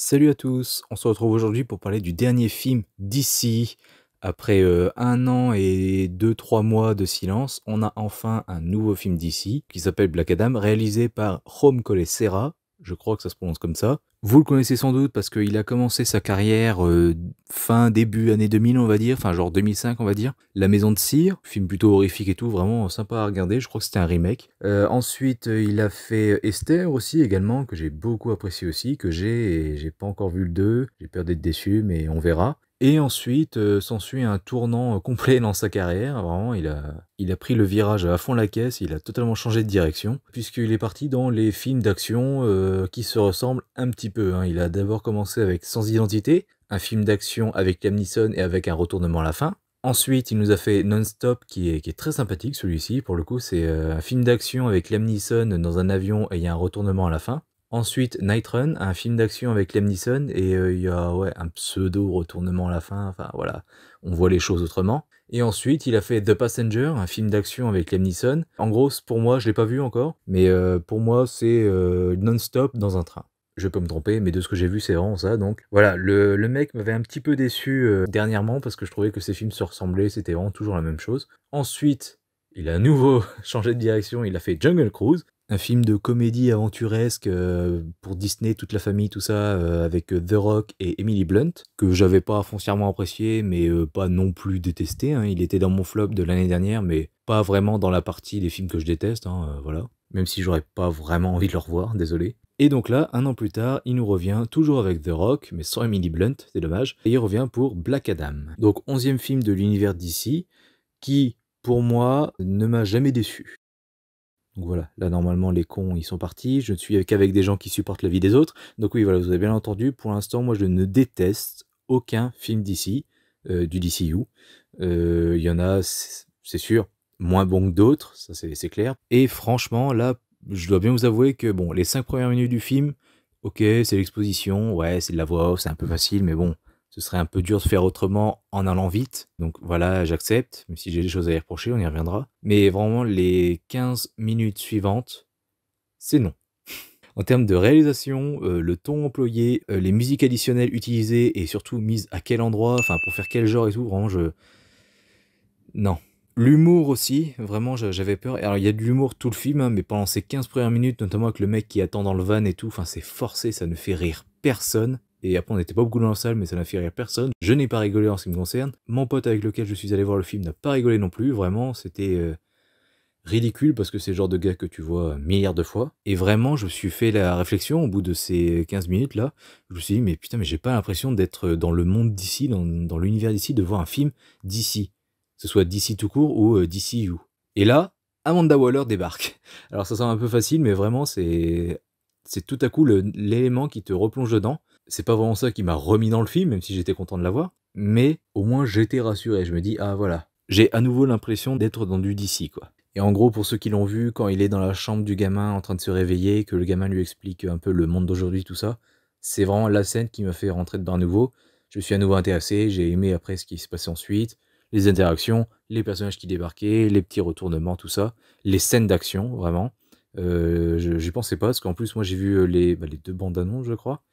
Salut à tous, on se retrouve aujourd'hui pour parler du dernier film d'ici. Après 1 an et 2-3 mois de silence, on a enfin un nouveau film d'ici qui s'appelle Black Adam, réalisé par Jaume Collet-Serra, je crois que ça se prononce comme ça. Vous le connaissez sans doute parce qu'il a commencé sa carrière début année 2000 on va dire, enfin genre 2005 on va dire. La Maison de Cire, film plutôt horrifique et tout, vraiment sympa à regarder, je crois que c'était un remake. Ensuite il a fait Esther aussi également, que j'ai beaucoup apprécié aussi, que j'ai pas encore vu le 2, j'ai peur d'être déçu mais on verra. Et ensuite s'ensuit un tournant complet dans sa carrière, vraiment il a pris le virage à fond la caisse, il a totalement changé de direction, puisqu'il est parti dans les films d'action qui se ressemblent un petit peu, hein. Il a d'abord commencé avec Sans Identité, un film d'action avec Liam Neeson et avec un retournement à la fin. Ensuite, il nous a fait Non-Stop, qui est très sympathique celui-ci, pour le coup c'est un film d'action avec Liam Neeson dans un avion et il y a un retournement à la fin. Ensuite, Night Run, un film d'action avec Liam Neeson, et il y a ouais, un pseudo-retournement à la fin, enfin voilà, on voit les choses autrement. Et ensuite, il a fait The Passenger, un film d'action avec Liam Neeson. En gros, pour moi, je l'ai pas vu encore, mais pour moi, c'est non-stop dans un train. Je peux me tromper, mais de ce que j'ai vu, c'est vraiment ça. Donc voilà, le mec m'avait un petit peu déçu dernièrement, parce que je trouvais que ses films se ressemblaient, c'était vraiment toujours la même chose. Ensuite, il a à nouveau changé de direction, il a fait Jungle Cruise, un film de comédie aventuresque pour Disney, toute la famille, tout ça, avec The Rock et Emily Blunt, que j'avais pas foncièrement apprécié, mais pas non plus détesté, hein. Il était dans mon flop de l'année dernière, mais pas vraiment dans la partie des films que je déteste, hein, voilà. Même si j'aurais pas vraiment envie de le revoir, désolé. Et donc là, 1 an plus tard, il nous revient toujours avec The Rock, mais sans Emily Blunt, c'est dommage, et il revient pour Black Adam. Donc 11e film de l'univers DC, qui, pour moi, ne m'a jamais déçu. Donc voilà, là normalement les cons ils sont partis, je ne suis qu'avec des gens qui supportent la vie des autres. Donc oui voilà, vous avez bien entendu, pour l'instant moi je ne déteste aucun film d'ici, du DCU. Il y en a, c'est sûr, moins bons que d'autres, ça c'est clair. Et franchement là, je dois bien vous avouer que bon, les 5 premières minutes du film, ok c'est l'exposition, ouais c'est de la voix off, c'est un peu facile, mais bon, ce serait un peu dur de faire autrement en allant vite. Donc voilà, j'accepte, même si j'ai des choses à y reprocher, on y reviendra. Mais vraiment, les 15 minutes suivantes, c'est non. En termes de réalisation, le ton employé, les musiques additionnelles utilisées et surtout mises à quel endroit, enfin pour faire quel genre et tout, vraiment non. L'humour aussi, vraiment j'avais peur. Alors il y a de l'humour tout le film, hein, mais pendant ces 15 premières minutes, notamment avec le mec qui attend dans le van et tout, enfin c'est forcé, ça ne fait rire personne. Et après on n'était pas beaucoup dans la salle, mais ça n'a fait rire personne. Je n'ai pas rigolé en ce qui me concerne. Mon pote avec lequel je suis allé voir le film n'a pas rigolé non plus, vraiment, c'était ridicule parce que c'est le genre de gars que tu vois milliards de fois. Et vraiment, je me suis fait la réflexion au bout de ces 15 minutes là. Je me suis dit, mais putain, mais j'ai pas l'impression d'être dans le monde d'ici, dans l'univers d'ici, de voir un film d'ici. Que ce soit d'ici tout court ou DCU. Et là, Amanda Waller débarque. Alors ça semble un peu facile, mais vraiment, c'est tout à coup l'élément qui te replonge dedans. C'est pas vraiment ça qui m'a remis dans le film, même si j'étais content de la voir. Mais au moins, j'étais rassuré. Je me dis, ah voilà, j'ai à nouveau l'impression d'être dans du DC, quoi. Et en gros, pour ceux qui l'ont vu, quand il est dans la chambre du gamin en train de se réveiller, que le gamin lui explique un peu le monde d'aujourd'hui, tout ça, c'est vraiment la scène qui m'a fait rentrer dedans à nouveau. Je me suis à nouveau intéressé, j'ai aimé après ce qui se passait ensuite, les interactions, les personnages qui débarquaient, les petits retournements, tout ça, les scènes d'action, vraiment. J'y pensais pas, parce qu'en plus, moi j'ai vu les 2 bandes annonces, je crois,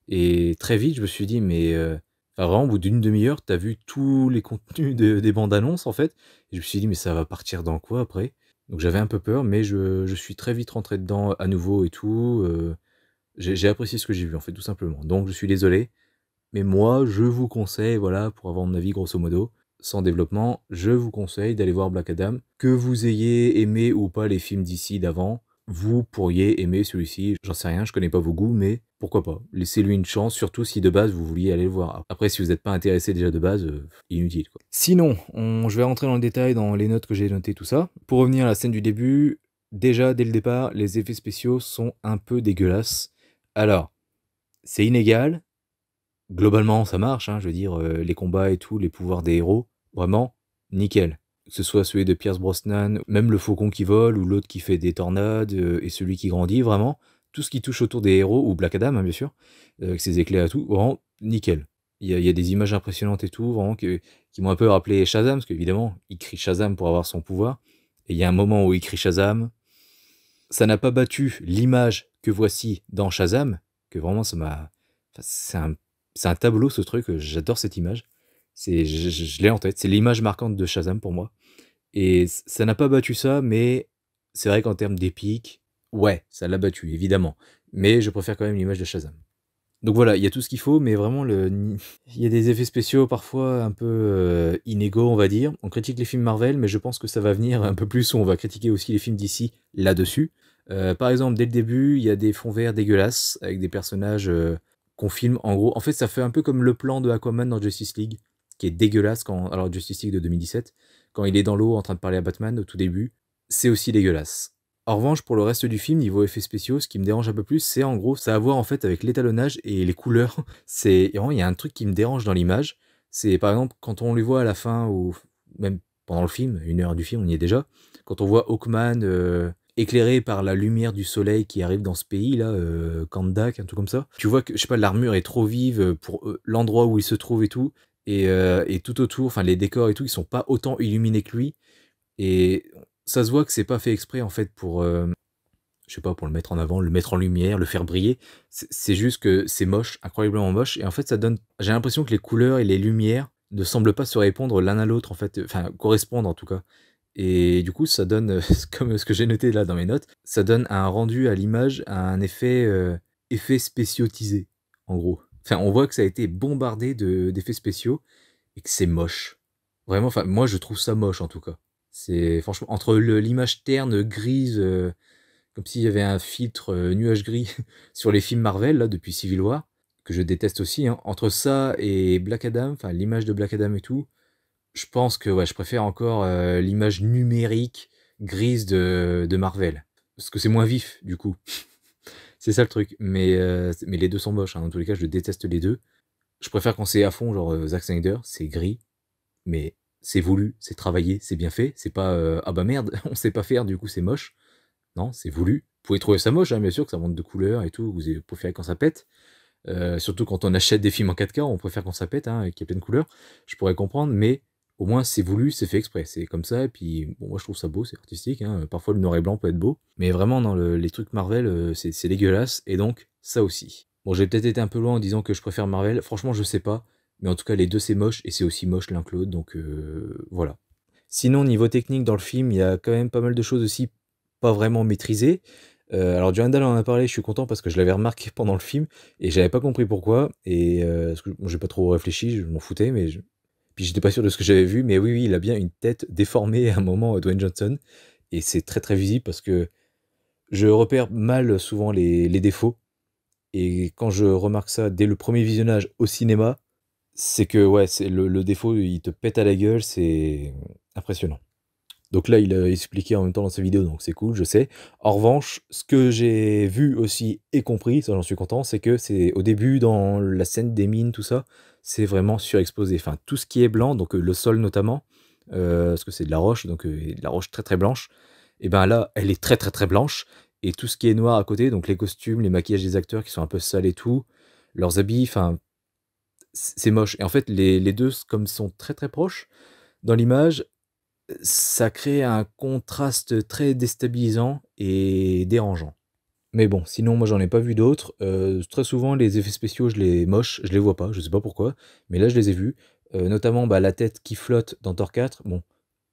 et très vite, je me suis dit, mais enfin, vraiment, au bout d'une demi-heure, t'as vu tous les contenus des bandes annonces, en fait. Et je me suis dit, mais ça va partir dans quoi après? Donc j'avais un peu peur, mais je suis très vite rentré dedans à nouveau et tout. J'ai apprécié ce que j'ai vu, en fait, tout simplement. Donc je suis désolé, mais moi, je vous conseille, voilà, pour avoir mon avis, grosso modo, sans développement, je vous conseille d'aller voir Black Adam. Que vous ayez aimé ou pas les films d'ici d'avant, vous pourriez aimer celui-ci. J'en sais rien, je connais pas vos goûts, mais pourquoi pas. Laissez-lui une chance, surtout si de base vous vouliez aller le voir. Après, si vous n'êtes pas intéressé déjà de base, inutile, quoi. Sinon, je vais rentrer dans le détail dans les notes que j'ai notées, tout ça. Pour revenir à la scène du début, déjà, dès le départ, les effets spéciaux sont un peu dégueulasses. Alors, c'est inégal. Globalement, ça marche, hein, je veux dire, les combats et tout, les pouvoirs des héros, vraiment, nickel. Que ce soit celui de Pierce Brosnan, même le faucon qui vole, ou l'autre qui fait des tornades, et celui qui grandit, vraiment, tout ce qui touche autour des héros, ou Black Adam, hein, bien sûr, avec ses éclairs et tout, vraiment, nickel. Il y a des images impressionnantes et tout, vraiment, qui m'ont un peu rappelé Shazam, parce qu'évidemment, il crie Shazam pour avoir son pouvoir, et il y a un moment où il crie Shazam, ça n'a pas battu l'image que voici dans Shazam, que vraiment Enfin, c'est un tableau ce truc, j'adore cette image. Je l'ai en tête, c'est l'image marquante de Shazam pour moi et ça n'a pas battu ça, mais c'est vrai qu'en termes d'épique, ouais, ça l'a battu évidemment, mais je préfère quand même l'image de Shazam. Donc voilà, il y a tout ce qu'il faut, mais vraiment il y a des effets spéciaux parfois un peu, inégaux, on va dire. On critique les films Marvel, mais je pense que ça va venir un peu plus où on va critiquer aussi les films d'ici là-dessus. Par exemple, dès le début, il y a des fonds verts dégueulasses avec des personnages, qu'on filme en gros en fait, ça fait un peu comme le plan de Aquaman dans Justice League, qui est dégueulasse alors Justice League de 2017, quand il est dans l'eau en train de parler à Batman au tout début, c'est aussi dégueulasse. En revanche, pour le reste du film, niveau effets spéciaux, ce qui me dérange un peu plus, c'est en gros, ça a à voir en fait avec l'étalonnage et les couleurs. Vraiment, il y a un truc qui me dérange dans l'image. C'est par exemple quand on les voit à la fin ou même pendant le film, 1 heure du film, on y est déjà. Quand on voit Hawkman éclairé par la lumière du soleil qui arrive dans ce pays là, Kandak, un truc comme ça. Tu vois que je sais pas, l'armure est trop vive pour l'endroit où il se trouve et tout, et tout autour, enfin les décors et tout, ils sont pas autant illuminés que lui. Et ça se voit que c'est pas fait exprès en fait pour, je sais pas, pour le mettre en avant, le mettre en lumière, le faire briller. C'est juste que c'est moche, incroyablement moche. Et en fait, ça donne. J'ai l'impression que les couleurs et les lumières ne semblent pas se répondre l'un à l'autre, en fait. Enfin, correspondre en tout cas. Et du coup, ça donne, comme ce que j'ai noté là dans mes notes, ça donne un rendu à l'image, un effet, effet spéciotisé, en gros. Enfin, on voit que ça a été bombardé d'effets spéciaux et que c'est moche. Vraiment, enfin, moi je trouve ça moche en tout cas. C'est franchement, entre l'image terne, grise, comme s'il y avait un filtre nuage gris sur les films Marvel, là, depuis Civil War, que je déteste aussi, hein. Entre ça et Black Adam, enfin l'image de Black Adam et tout, je pense que ouais, je préfère encore l'image numérique grise de Marvel. Parce que c'est moins vif, du coup. C'est ça le truc. Mais les deux sont moches, hein. Dans tous les cas, je déteste les deux. Je préfère quand c'est à fond, genre Zack Snyder, c'est gris, mais c'est voulu, c'est travaillé, c'est bien fait. C'est pas ah bah merde, on sait pas faire, du coup c'est moche. Non, c'est voulu. Vous pouvez trouver ça moche, hein, bien sûr, que ça monte de couleurs et tout, vous préférez quand ça pète. Surtout quand on achète des films en 4K, on préfère quand ça pète, hein, et qu'il y ait plein de couleurs. Je pourrais comprendre, mais au moins c'est voulu, c'est fait exprès. C'est comme ça, et puis bon, moi je trouve ça beau, c'est artistique, hein. Parfois le noir et blanc peut être beau, mais vraiment dans les trucs Marvel, c'est dégueulasse, et donc ça aussi. Bon, j'ai peut-être été un peu loin en disant que je préfère Marvel, franchement je sais pas, mais en tout cas les deux c'est moche, et c'est aussi moche l'un que l'autre, donc voilà. Sinon, niveau technique dans le film, il y a quand même pas mal de choses aussi pas vraiment maîtrisées. Alors Durandal en a parlé, je suis content parce que je l'avais remarqué pendant le film et j'avais pas compris pourquoi. Et parce que bon, j'ai pas trop réfléchi, je m'en foutais, puis j'étais pas sûr de ce que j'avais vu. Mais oui, oui, il a bien une tête déformée à un moment, Dwayne Johnson, et c'est très très visible parce que je repère mal souvent les défauts. Et quand je remarque ça dès le premier visionnage au cinéma, c'est que ouais, c'est le défaut, il te pète à la gueule, c'est impressionnant. Donc là, il a expliqué en même temps dans sa vidéo, donc c'est cool, je sais. En revanche, ce que j'ai vu aussi et compris, ça j'en suis content, c'est que c'est au début, dans la scène des mines, tout ça, c'est vraiment surexposé. Enfin, tout ce qui est blanc, donc le sol notamment, parce que c'est de la roche, donc de la roche très très blanche, et ben là, elle est très très très blanche, et tout ce qui est noir à côté, donc les costumes, les maquillages des acteurs qui sont un peu sales et tout, leurs habits, enfin, c'est moche. Et en fait, les deux, comme sont très très proches dans l'image, ça crée un contraste très déstabilisant et dérangeant. Mais bon, sinon moi j'en ai pas vu d'autres. Très souvent les effets spéciaux je les vois pas, je sais pas pourquoi, mais là je les ai vus. Notamment bah, la tête qui flotte dans Thor 4, bon,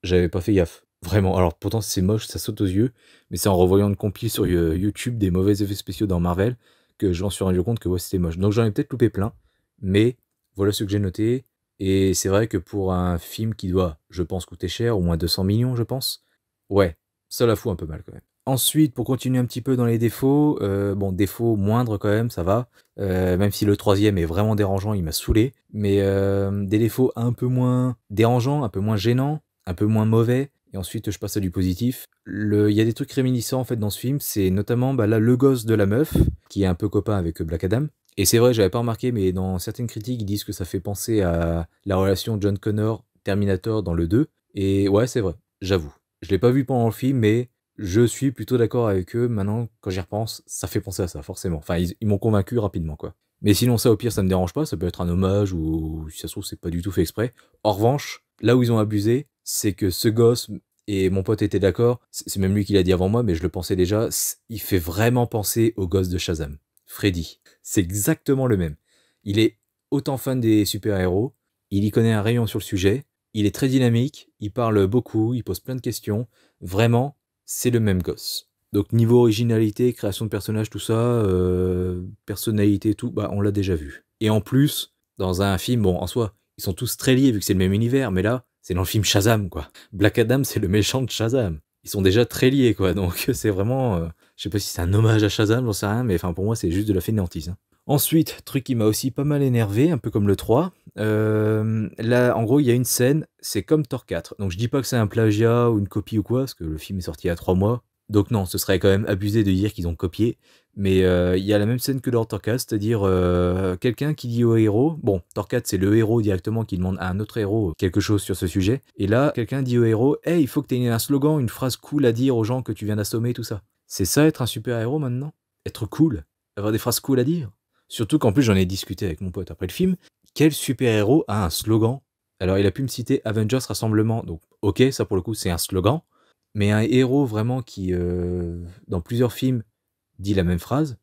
j'avais pas fait gaffe. Vraiment, alors pourtant c'est moche, ça saute aux yeux, mais c'est en revoyant une compil sur YouTube des mauvais effets spéciaux dans Marvel que je m'en suis rendu compte que ouais, c'était moche. Donc j'en ai peut-être loupé plein, mais voilà ce que j'ai noté. Et c'est vrai que pour un film qui doit, je pense, coûter cher, au moins 200 millions, je pense, ouais, ça la fout un peu mal quand même. Ensuite, pour continuer un petit peu dans les défauts, bon, défauts moindres quand même, ça va. Même si le troisième est vraiment dérangeant, il m'a saoulé. Mais des défauts un peu moins dérangeants, un peu moins gênants, un peu moins mauvais. Et ensuite, je passe à du positif. Il y a des trucs réminiscents en fait dans ce film. C'est notamment bah, là le gosse de la meuf, qui est un peu copain avec Black Adam. Et c'est vrai, j'avais pas remarqué, mais dans certaines critiques, ils disent que ça fait penser à la relation John Connor-Terminator dans le 2. Et ouais, c'est vrai, j'avoue. Je l'ai pas vu pendant le film, mais je suis plutôt d'accord avec eux. Maintenant, quand j'y repense, ça fait penser à ça, forcément. Enfin, ils m'ont convaincu rapidement, quoi. Mais sinon, ça, au pire, ça me dérange pas. Ça peut être un hommage ou si ça se trouve, c'est pas du tout fait exprès. En revanche, là où ils ont abusé, c'est que ce gosse, et mon pote était d'accord, c'est même lui qui l'a dit avant moi, mais je le pensais déjà, il fait vraiment penser au gosse de Shazam, Freddy. C'est exactement le même. Il est autant fan des super-héros, il y connaît un rayon sur le sujet, il est très dynamique, il parle beaucoup, il pose plein de questions. Vraiment, c'est le même gosse. Donc niveau originalité, création de personnages, tout ça, personnalité, tout, bah on l'a déjà vu. Et en plus, dans un film, bon, en soi, ils sont tous très liés vu que c'est le même univers, mais là, c'est dans le film Shazam, quoi. Black Adam, c'est le méchant de Shazam. Ils sont déjà très liés, quoi. Donc c'est vraiment, je sais pas si c'est un hommage à Shazam, j'en sais rien, mais enfin pour moi, c'est juste de la fainéantise. Hein. Ensuite, truc qui m'a aussi pas mal énervé, un peu comme le 3, là, en gros, il y a une scène, c'est comme Thor 4. Donc je dis pas que c'est un plagiat ou une copie ou quoi, parce que le film est sorti il y a 3 mois. Donc non, ce serait quand même abusé de dire qu'ils ont copié. Mais il y a la même scène que dans Thor 4, c'est-à-dire quelqu'un qui dit au héros, bon, Thor 4 c'est le héros directement qui demande à un autre héros quelque chose sur ce sujet. Et là, quelqu'un dit au héros, hey, il faut que tu aies un slogan, une phrase cool à dire aux gens que tu viens d'assommer, tout ça. C'est ça être un super-héros maintenant? Être cool? Avoir des phrases cool à dire? Surtout qu'en plus j'en ai discuté avec mon pote après le film. Quel super-héros a un slogan? Alors il a pu me citer Avengers Rassemblement, donc ok, ça pour le coup c'est un slogan. Mais un héros vraiment qui, dans plusieurs films, dit la même phrase.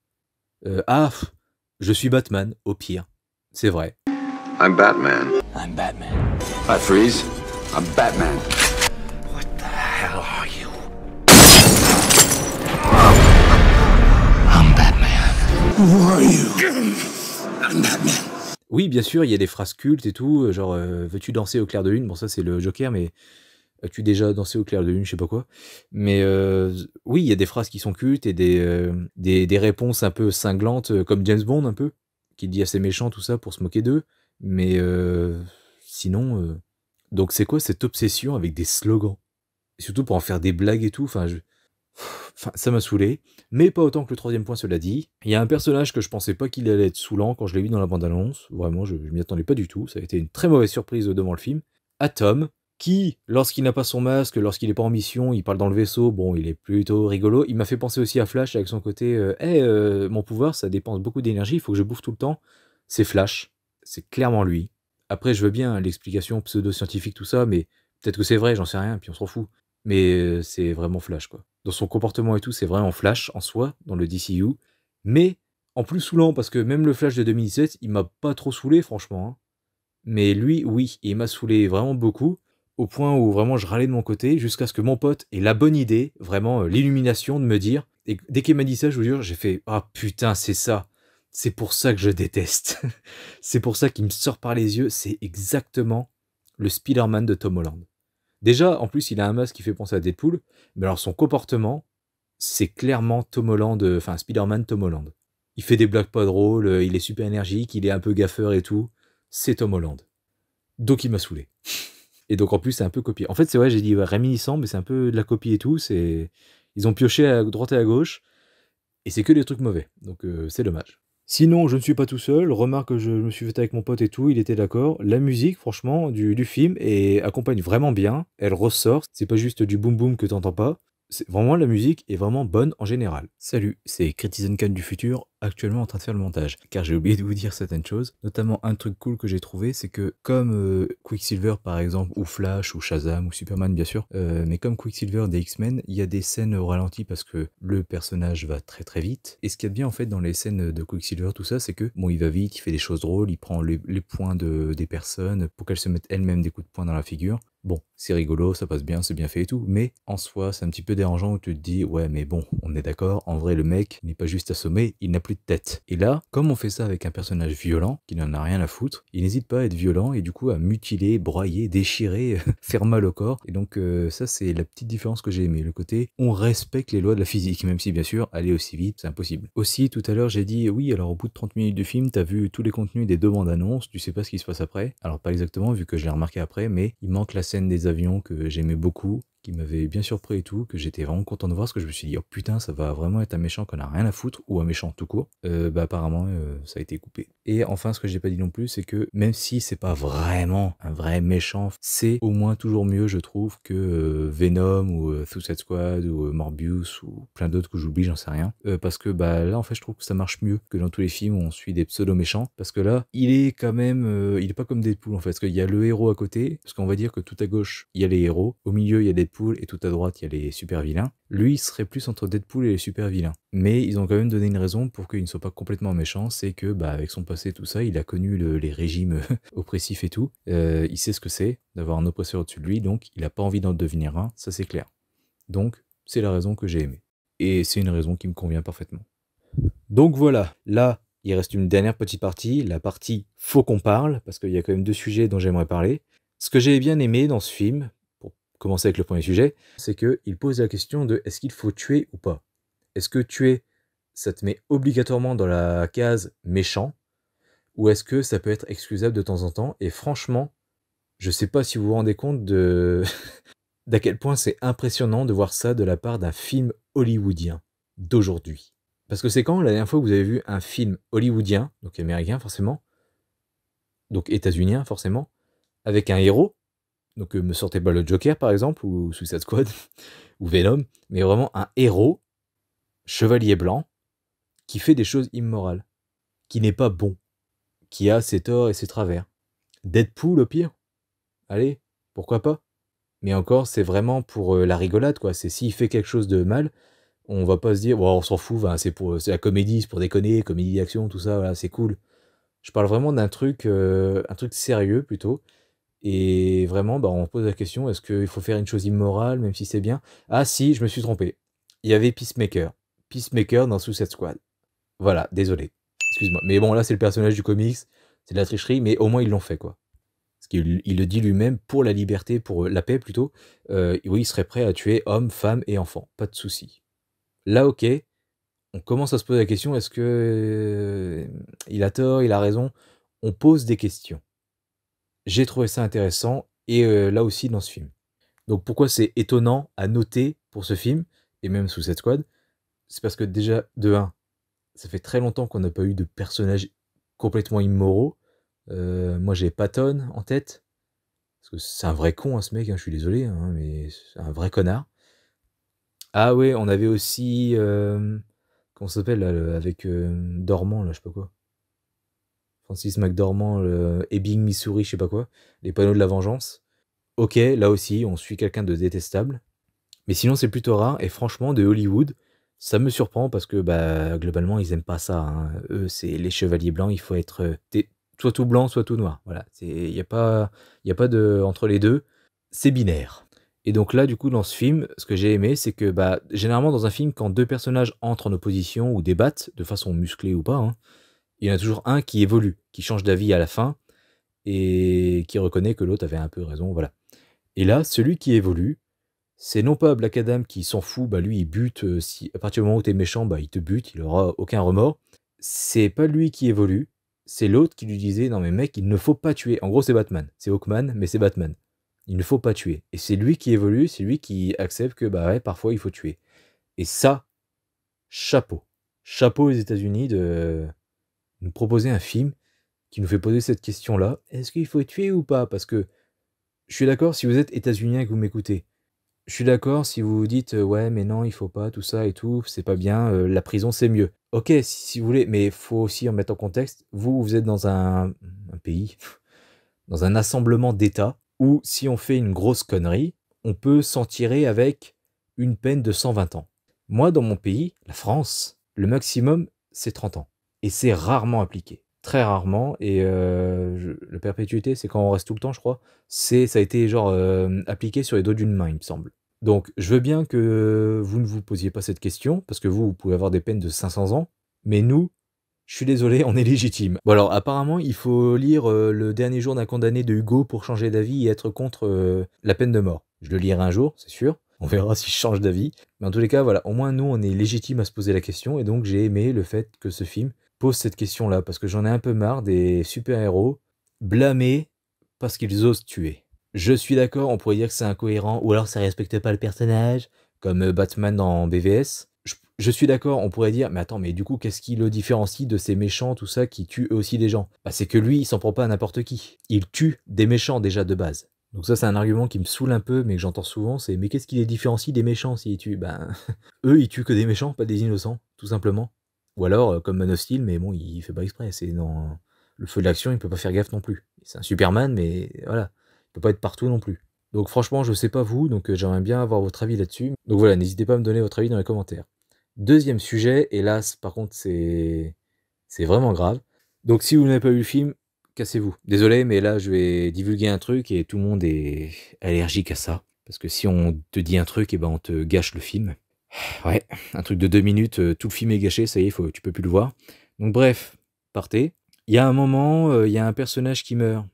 Je suis Batman, au pire. C'est vrai. I'm Batman. I'm Batman. Hi, Freeze. I'm Batman. What the hell are you? I'm Batman. Who are you? I'm Batman. Oui, bien sûr, il y a des phrases cultes et tout, genre veux-tu danser au clair de lune? Bon, ça c'est le Joker, mais as-tu déjà dansé au clair de lune? Je sais pas quoi. Mais oui, il y a des phrases qui sont cultes et des réponses un peu cinglantes, comme James Bond un peu, qui dit assez méchant tout ça pour se moquer d'eux. Mais sinon, donc c'est quoi cette obsession avec des slogans? Et surtout pour en faire des blagues et tout, Enfin, ça m'a saoulé, mais pas autant que le troisième point, cela dit. Il y a un personnage que je pensais pas qu'il allait être saoulant quand je l'ai vu dans la bande-annonce. Vraiment, je m'y attendais pas du tout. Ça a été une très mauvaise surprise devant le film. Atom, qui, lorsqu'il n'a pas son masque, lorsqu'il n'est pas en mission, il parle dans le vaisseau, bon, il est plutôt rigolo. Il m'a fait penser aussi à Flash avec son côté mon pouvoir, ça dépense beaucoup d'énergie, il faut que je bouffe tout le temps. C'est Flash, c'est clairement lui. Après, je veux bien l'explication pseudo-scientifique, tout ça, mais peut-être que c'est vrai, j'en sais rien, puis on s'en fout. Mais c'est vraiment Flash, quoi. Dans son comportement et tout, c'est vraiment Flash en soi, dans le DCU. Mais en plus saoulant, parce que même le Flash de 2017, il m'a pas trop saoulé, franchement. Hein. Mais lui, oui, il m'a saoulé vraiment beaucoup, au point où vraiment je râlais de mon côté, jusqu'à ce que mon pote ait la bonne idée, vraiment l'illumination de me dire. Et dès qu'il m'a dit ça, je vous jure, j'ai fait ah putain, c'est ça. C'est pour ça que je déteste. C'est pour ça qu'il me sort par les yeux. C'est exactement le Spider-Man de Tom Holland. Déjà, en plus, il a un masque qui fait penser à Deadpool, mais alors son comportement, c'est clairement Tom Holland, enfin Spider-Man Tom Holland. Il fait des blagues pas drôles, il est super énergique, il est un peu gaffeur et tout. C'est Tom Holland. Donc il m'a saoulé. Et donc en plus, c'est un peu copié. En fait, c'est vrai, j'ai dit réminiscent, mais c'est un peu de la copie et tout. Ils ont pioché à droite et à gauche, et c'est que des trucs mauvais. Donc c'est dommage. Sinon, je ne suis pas tout seul. Remarque que je me suis fait avec mon pote et tout, il était d'accord. La musique, franchement, du film accompagne vraiment bien. Elle ressort. C'est pas juste du boom boom que t'entends pas. Vraiment, la musique est vraiment bonne en général. Salut, c'est Critizen Can du futur, actuellement en train de faire le montage. Car j'ai oublié de vous dire certaines choses. Notamment un truc cool que j'ai trouvé, c'est que comme Quicksilver par exemple, ou Flash, ou Shazam, ou Superman bien sûr, mais comme Quicksilver des X-Men, il y a des scènes au ralenti parce que le personnage va très très vite. Et ce qu'il y a de bien en fait dans les scènes de Quicksilver, tout ça, c'est que bon, il va vite, il fait des choses drôles, il prend les points des personnes pour qu'elles se mettent elles-mêmes des coups de poing dans la figure. Bon, c'est rigolo, ça passe bien, c'est bien fait et tout, mais en soi, c'est un petit peu dérangeant où tu te dis, ouais, mais bon, on est d'accord, en vrai, le mec n'est pas juste assommé, il n'a plus de tête. Et là, comme on fait ça avec un personnage violent, qui n'en a rien à foutre, il n'hésite pas à être violent et du coup à mutiler, broyer, déchirer, faire mal au corps. Et donc, ça, c'est la petite différence que j'ai aimé. Le côté, on respecte les lois de la physique, même si, bien sûr, aller aussi vite, c'est impossible. Aussi, tout à l'heure, j'ai dit, oui, alors au bout de 30 minutes de film, t'as vu tous les contenus des 2 bandes annonces, tu sais pas ce qui se passe après. Alors, pas exactement, vu que je l'ai remarqué après, mais il manque la scène des avions que j'aimais beaucoup, qui m'avait bien surpris et tout, que j'étais vraiment content de voir, parce que je me suis dit, oh putain, ça va vraiment être un méchant qu'on a rien à foutre, ou un méchant tout court. Apparemment, ça a été coupé. Et enfin, ce que j'ai pas dit non plus, c'est que même si c'est pas vraiment un vrai méchant, c'est au moins toujours mieux, je trouve, que Venom, ou Suicide Squad, ou Morbius, ou plein d'autres que j'oublie, j'en sais rien. Parce que là, en fait, je trouve que ça marche mieux que dans tous les films où on suit des pseudo-méchants, parce que là, il est quand même, il est pas comme Deadpool, en fait, parce qu'il y a le héros à côté, parce qu'on va dire que tout à gauche, il y a les héros, au milieu, il y a Deadpool, Deadpool et tout à droite, il y a les super vilains. Lui, il serait plus entre Deadpool et les super vilains. Mais ils ont quand même donné une raison pour qu'il ne soit pas complètement méchant, c'est que, bah, avec son passé, tout ça, il a connu les régimes oppressifs et tout. Il sait ce que c'est d'avoir un oppresseur au-dessus de lui, donc il n'a pas envie d'en devenir un, ça c'est clair. Donc, c'est la raison que j'ai aimée. Et c'est une raison qui me convient parfaitement. Donc voilà, là, il reste une dernière petite partie, la partie « faut qu'on parle », parce qu'il y a quand même 2 sujets dont j'aimerais parler. Ce que j'ai bien aimé dans ce film, pour commencer avec le premier sujet, c'est qu'il pose la question de « est-ce qu'il faut tuer ou pas ?» Est-ce que tuer, ça te met obligatoirement dans la case « méchant » ou est-ce que ça peut être excusable de temps en temps? Et franchement, je sais pas si vous vous rendez compte d'à quel point c'est impressionnant de voir ça de la part d'un film hollywoodien d'aujourd'hui. Parce que c'est quand la dernière fois que vous avez vu un film hollywoodien, donc américain forcément, donc états-unien forcément, avec un héros, donc me sortez pas le Joker par exemple, ou Suicide Squad, ou Venom, mais vraiment un héros, chevalier blanc, qui fait des choses immorales, qui n'est pas bon, qui a ses torts et ses travers. Deadpool au pire, allez, pourquoi pas? Mais encore, c'est vraiment pour la rigolade, quoi. C'est s'il fait quelque chose de mal, on va pas se dire, bon, on s'en fout, hein, c'est la comédie, c'est pour déconner, comédie d'action, tout ça, voilà, c'est cool. Je parle vraiment d'un truc sérieux plutôt. Et vraiment, bah, on pose la question, est-ce qu'il faut faire une chose immorale, même si c'est bien? Ah si, je me suis trompé. Il y avait Peacemaker. Peacemaker dans Suicide Squad. Voilà, désolé. Excuse-moi. Mais bon, là, c'est le personnage du comics, c'est de la tricherie, mais au moins, ils l'ont fait, quoi. Parce qu'il le dit lui-même, pour la liberté, pour la paix plutôt, oui, il serait prêt à tuer hommes, femmes et enfants. Pas de souci. Là, ok, on commence à se poser la question, est-ce que il a tort, il a raison? On pose des questions. J'ai trouvé ça intéressant, et là aussi dans ce film. Donc pourquoi c'est étonnant à noter pour ce film, et même sous cette squad? C'est parce que déjà, de 1, ça fait très longtemps qu'on n'a pas eu de personnages complètement immoraux. Moi j'ai Patton en tête, parce que c'est un vrai con, hein, ce mec, hein, je suis désolé, hein, mais c'est un vrai connard. Ah ouais, on avait aussi... comment ça s'appelle, là, avec Dormant, là, je sais pas quoi. Francis McDormand, Ebbing, Missouri, je sais pas quoi. Les panneaux de la vengeance. Ok, là aussi, on suit quelqu'un de détestable. Mais sinon, c'est plutôt rare. Et franchement, de Hollywood, ça me surprend parce que bah, globalement, ils aiment pas ça, hein. Eux, c'est les chevaliers blancs. Il faut être soit tout blanc, soit tout noir. Voilà. Il n'y a pas, de entre les deux. C'est binaire. Et donc là, du coup, dans ce film, ce que j'ai aimé, c'est que bah, généralement, dans un film, quand 2 personnages entrent en opposition ou débattent, de façon musclée ou pas, hein, il y en a toujours un qui évolue, qui change d'avis à la fin et qui reconnaît que l'autre avait un peu raison. Voilà. Et là, celui qui évolue, c'est non pas Black Adam qui s'en fout, bah lui il bute, si à partir du moment où t'es méchant, bah il te bute, il aura aucun remords. C'est pas lui qui évolue, c'est l'autre qui lui disait non mais mec, il ne faut pas tuer. En gros, c'est Batman, c'est Hawkman, mais c'est Batman. Il ne faut pas tuer. Et c'est lui qui évolue, c'est lui qui accepte que bah ouais, parfois il faut tuer. Et ça, chapeau. Chapeau aux États-Unis de nous proposer un film qui nous fait poser cette question-là. Est-ce qu'il faut tuer ou pas? Parce que je suis d'accord, si vous êtes états-unien et que vous m'écoutez, je suis d'accord si vous vous dites ouais, mais non, il faut pas, tout ça et tout, c'est pas bien, la prison c'est mieux. Ok, si vous voulez, mais il faut aussi en mettre en contexte. Vous êtes dans un pays, dans un assemblement d'États où si on fait une grosse connerie, on peut s'en tirer avec une peine de 120 ans. Moi, dans mon pays, la France, le maximum, c'est 30 ans. Et c'est rarement appliqué. Très rarement. Et la perpétuité, c'est quand on reste tout le temps, je crois. Ça a été genre appliqué sur les doigts d'une main, il me semble. Donc, je veux bien que vous ne vous posiez pas cette question, parce que vous pouvez avoir des peines de 500 ans. Mais nous, je suis désolé, on est légitime. Bon alors, apparemment, il faut lire Le dernier jour d'un condamné de Hugo pour changer d'avis et être contre la peine de mort. Je le lirai un jour, c'est sûr. On verra si je change d'avis. Mais en tous les cas, voilà, au moins nous, on est légitime à se poser la question. Et donc, j'ai aimé le fait que ce film pose cette question-là, parce que j'en ai un peu marre des super-héros blâmés parce qu'ils osent tuer. Je suis d'accord, on pourrait dire que c'est incohérent, ou alors ça respecte pas le personnage, comme Batman dans BVS. Je suis d'accord, on pourrait dire, mais attends, mais du coup, qu'est-ce qui le différencie de ces méchants, tout ça, qui tuent eux aussi des gens? Bah, c'est que lui, il s'en prend pas à n'importe qui. Il tue des méchants déjà de base. Donc ça, c'est un argument qui me saoule un peu, mais que j'entends souvent, c'est mais qu'est-ce qui les différencie des méchants s'ils tuent? Ben, eux, ils tuent que des méchants, pas des innocents, tout simplement. Ou alors, comme Man of Steel, mais bon, il fait pas exprès, c'est dans le feu de l'action, il peut pas faire gaffe non plus. C'est un Superman, mais voilà, il peut pas être partout non plus. Donc franchement, je sais pas vous, donc j'aimerais bien avoir votre avis là-dessus. Donc voilà, n'hésitez pas à me donner votre avis dans les commentaires. Deuxième sujet, et là, par contre, c'est vraiment grave. Donc si vous n'avez pas vu le film, cassez-vous. Désolé, mais là, je vais divulguer un truc et tout le monde est allergique à ça. Parce que si on te dit un truc, et ben on te gâche le film. Ouais, un truc de 2 minutes, tout le film est gâché, ça y est, tu peux plus le voir. Donc bref, partez. Il y a un moment, il y a un personnage qui meurt,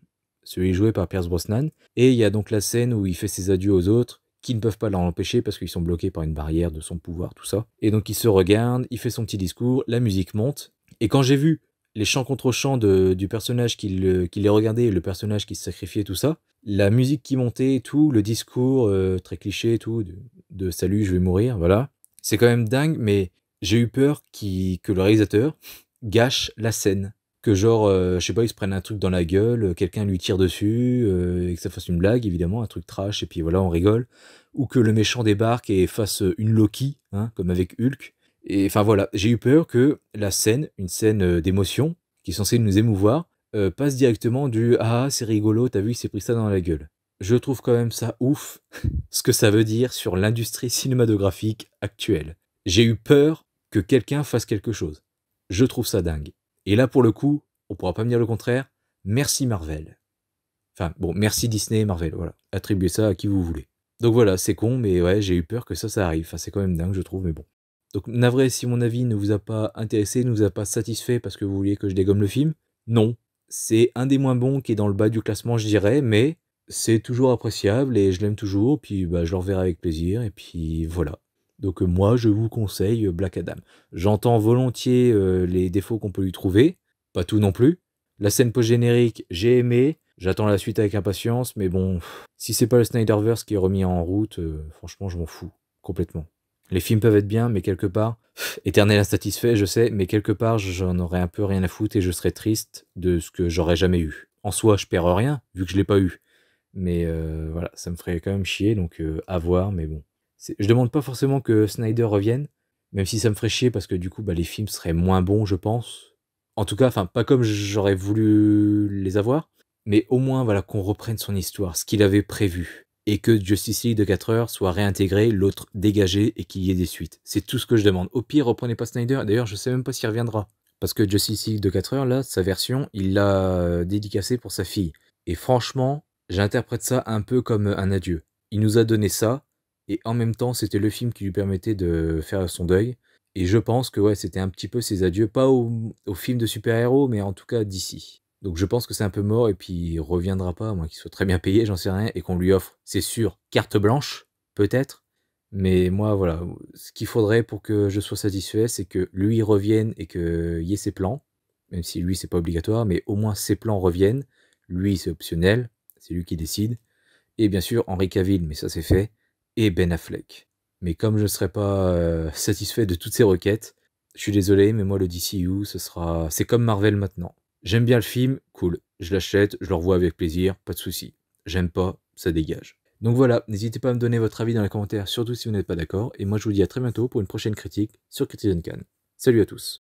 celui joué par Pierce Brosnan, et il y a donc la scène où il fait ses adieux aux autres, qui ne peuvent pas l'en empêcher parce qu'ils sont bloqués par une barrière de son pouvoir, tout ça. Et donc il se regarde, il fait son petit discours, la musique monte, et quand j'ai vu les chants contre chants du personnage qui les regardait et le personnage qui se sacrifiait, tout ça, la musique qui montait et tout, le discours très cliché et tout, de salut, je vais mourir, voilà. C'est quand même dingue, mais j'ai eu peur que le réalisateur gâche la scène. Que genre, je sais pas, il se prenne un truc dans la gueule, quelqu'un lui tire dessus, et que ça fasse une blague, évidemment, un truc trash, et puis voilà, on rigole. Ou que le méchant débarque et fasse une Loki, hein, comme avec Hulk. Et enfin voilà, j'ai eu peur que la scène, une scène d'émotion, qui est censée nous émouvoir, passe directement du «Ah, c'est rigolo, t'as vu, il s'est pris ça dans la gueule». Je trouve quand même ça ouf, ce que ça veut dire sur l'industrie cinématographique actuelle. J'ai eu peur que quelqu'un fasse quelque chose. Je trouve ça dingue. Et là, pour le coup, on pourra pas me dire le contraire. Merci Marvel. Enfin, bon, merci Disney et Marvel, voilà. Attribuez ça à qui vous voulez. Donc voilà, c'est con, mais ouais, j'ai eu peur que ça arrive. Enfin, c'est quand même dingue, je trouve, mais bon. Donc, navré si mon avis ne vous a pas intéressé, ne vous a pas satisfait parce que vous vouliez que je dégomme le film. Non. C'est un des moins bons qui est dans le bas du classement, je dirais, mais c'est toujours appréciable et je l'aime toujours. Puis, bah, je le reverrai avec plaisir, et puis voilà. Donc, moi, je vous conseille Black Adam. J'entends volontiers les défauts qu'on peut lui trouver, pas tout non plus. La scène post-générique, j'ai aimé. J'attends la suite avec impatience, mais bon, si c'est pas le Snyderverse qui est remis en route, franchement, je m'en fous complètement. Les films peuvent être bien, mais quelque part, éternel insatisfait, je sais, mais quelque part, j'en aurais un peu rien à foutre et je serais triste de ce que j'aurais jamais eu. En soi, je perds rien, vu que je l'ai pas eu. Mais voilà, ça me ferait quand même chier, donc à voir, mais bon. Je demande pas forcément que Snyder revienne, même si ça me ferait chier parce que du coup, bah, les films seraient moins bons, je pense. En tout cas, enfin, pas comme j'aurais voulu les avoir, mais au moins, voilà, qu'on reprenne son histoire, ce qu'il avait prévu. Et que Justice League de 4 heures soit réintégré, l'autre dégagé et qu'il y ait des suites. C'est tout ce que je demande. Au pire, reprenez pas Snyder. D'ailleurs, je sais même pas s'il reviendra. Parce que Justice League de 4 heures, là, sa version, il l'a dédicacée pour sa fille. Et franchement, j'interprète ça un peu comme un adieu. Il nous a donné ça, et en même temps, c'était le film qui lui permettait de faire son deuil. Et je pense que ouais, c'était un petit peu ses adieux, pas au film de super-héros, mais en tout cas d'ici. Donc je pense que c'est un peu mort, et puis il reviendra pas, à moins qu'il soit très bien payé, j'en sais rien, et qu'on lui offre, c'est sûr, carte blanche, peut-être. Mais moi, voilà, ce qu'il faudrait pour que je sois satisfait, c'est que lui revienne et qu'il y ait ses plans, même si lui, c'est pas obligatoire, mais au moins ses plans reviennent. Lui, c'est optionnel, c'est lui qui décide. Et bien sûr, Henry Cavill, mais ça c'est fait, et Ben Affleck. Mais comme je ne serai pas satisfait de toutes ces requêtes, je suis désolé, mais moi le DCU, c'est comme Marvel maintenant. J'aime bien le film, cool, je l'achète, je le revois avec plaisir, pas de souci. J'aime pas, ça dégage. Donc voilà, n'hésitez pas à me donner votre avis dans les commentaires, surtout si vous n'êtes pas d'accord, et moi je vous dis à très bientôt pour une prochaine critique sur Critizen Can. Salut à tous.